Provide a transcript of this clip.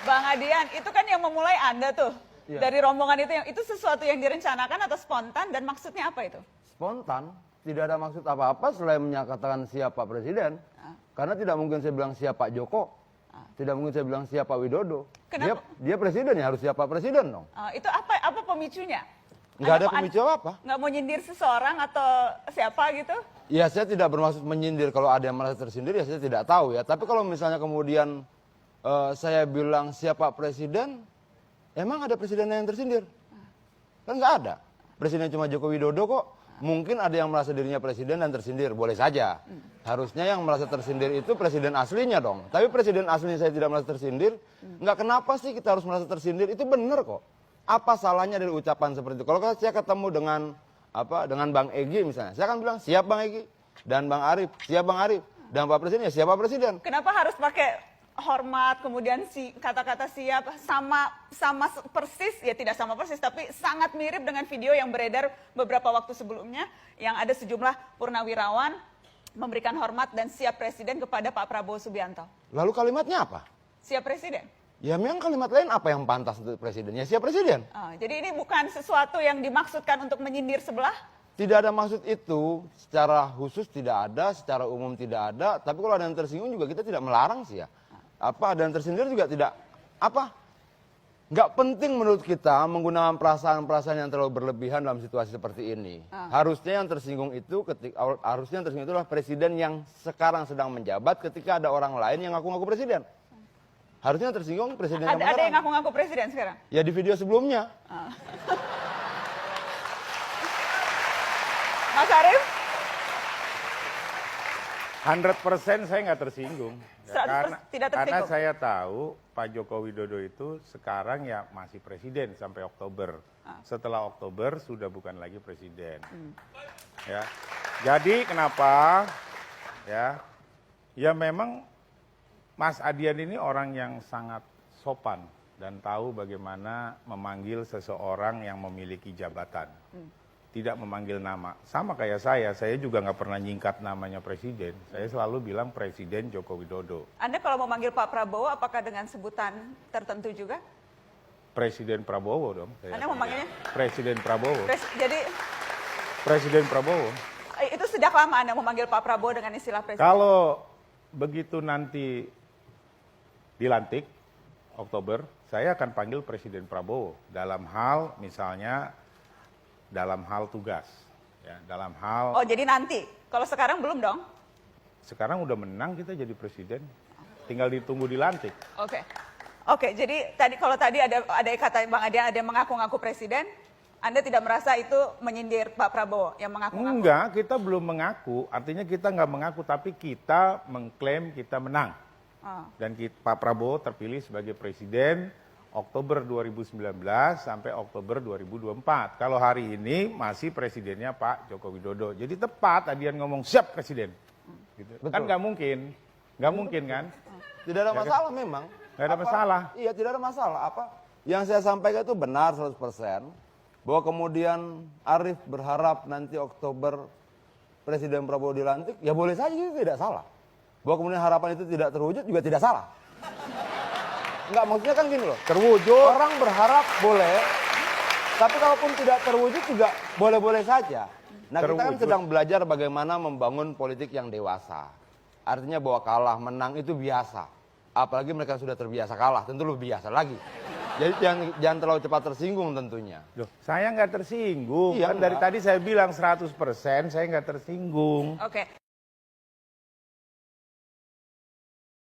Bang Adian, itu kan yang memulai Anda tuh. Iya. Dari rombongan itu sesuatu yang direncanakan atau spontan dan maksudnya apa itu? Spontan, tidak ada maksud apa-apa selain menyatakan siap Pak Presiden. Karena tidak mungkin saya bilang siap Pak Joko. Tidak mungkin saya bilang siap Pak Widodo. Kenapa? Dia presiden ya, harus siap Pak Presiden dong. Itu apa pemicunya? Nggak ada pemicu apa. Nggak mau nyindir seseorang atau siapa gitu? Ya saya tidak bermaksud menyindir, kalau ada yang merasa tersindir ya saya tidak tahu ya. Tapi kalau misalnya kemudian saya bilang siap Pak Presiden, emang ada presiden yang tersindir? Kan nggak ada. Presiden cuma Joko Widodo kok. Mungkin ada yang merasa dirinya presiden dan tersindir, boleh saja. Harusnya yang merasa tersindir itu presiden aslinya dong. Tapi presiden aslinya saya tidak merasa tersindir, nggak kenapa sih kita harus merasa tersindir, itu benar kok. Apa salahnya dari ucapan seperti itu? Kalau saya ketemu dengan Bang Egy misalnya, saya akan bilang siap Bang Egy, dan Bang Arief, siap Bang Arief, dan Pak Presiden ya siap Pak Presiden. Kenapa harus pakai hormat, kemudian kata-kata siap, sama persis, ya tidak sama persis, tapi sangat mirip dengan video yang beredar beberapa waktu sebelumnya, yang ada sejumlah purnawirawan memberikan hormat dan siap presiden kepada Pak Prabowo Subianto. Lalu kalimatnya apa? Siap presiden. Ya memang kalimat lain apa yang pantas untuk presiden? Ya siap presiden. Jadi ini bukan sesuatu yang dimaksudkan untuk menyindir sebelah? Tidak ada maksud itu, secara khusus tidak ada, secara umum tidak ada, tapi kalau ada yang tersinggung juga kita tidak melarang sih ya. Ada yang tersindir juga tidak, nggak penting menurut kita menggunakan perasaan-perasaan yang terlalu berlebihan dalam situasi seperti ini. Harusnya yang tersinggung itu adalah presiden yang sekarang sedang menjabat ketika ada orang lain yang ngaku-ngaku presiden. Harusnya yang tersinggung presiden yang Ada yang ngaku-ngaku presiden sekarang? Ya di video sebelumnya. Mas Arief? 100% saya nggak tersinggung. Ya, 100% tidak tersinggung. karena saya tahu Pak Joko Widodo itu sekarang ya masih presiden sampai Oktober. Setelah Oktober sudah bukan lagi presiden. Ya. Jadi kenapa? Ya memang Mas Adian ini orang yang sangat sopan dan tahu bagaimana memanggil seseorang yang memiliki jabatan. Tidak memanggil nama. Sama kayak saya juga nggak pernah nyingkat namanya presiden. Saya selalu bilang Presiden Joko Widodo. Anda kalau memanggil Pak Prabowo, apakah dengan sebutan tertentu juga? Presiden Prabowo dong. Anda memanggilnya? Presiden Prabowo. Jadi Presiden Prabowo. itu sejak lama Anda memanggil Pak Prabowo dengan istilah presiden? Kalau begitu nanti dilantik, Oktober, saya akan panggil Presiden Prabowo. Dalam hal misalnya, dalam hal tugas, ya, dalam hal. Oh jadi nanti, kalau sekarang belum dong? Sekarang udah menang kita jadi presiden, tinggal ditunggu dilantik. Oke. Jadi kalau tadi ada kata Bang Adian ada yang mengaku-ngaku presiden, Anda tidak merasa itu menyindir Pak Prabowo yang mengaku-ngaku? Enggak, kita belum mengaku, artinya kita nggak mengaku, tapi kita mengklaim kita menang. Dan Pak Prabowo terpilih sebagai presiden Oktober 2019 sampai Oktober 2024. Kalau hari ini masih presidennya Pak Joko Widodo. Jadi tepat Adian ngomong siap presiden. Gitu. Kan nggak mungkin kan? Tidak ada masalah memang. Nggak ada masalah. Iya tidak ada masalah. Yang saya sampaikan itu benar 100%. Bahwa kemudian Arief berharap nanti Oktober Presiden Prabowo dilantik, ya boleh saja itu tidak salah. Bahwa kemudian harapan itu tidak terwujud juga tidak salah. Enggak, maksudnya kan gini loh, terwujud, orang berharap boleh, tapi kalaupun tidak terwujud juga boleh-boleh saja. Nah kita kan sedang belajar bagaimana membangun politik yang dewasa. Artinya bahwa kalah menang itu biasa. Apalagi mereka sudah terbiasa kalah, tentu lebih biasa lagi. Jadi jangan terlalu cepat tersinggung tentunya. Loh, saya nggak tersinggung, Iya, kan dari tadi saya bilang 100% saya nggak tersinggung. Oke.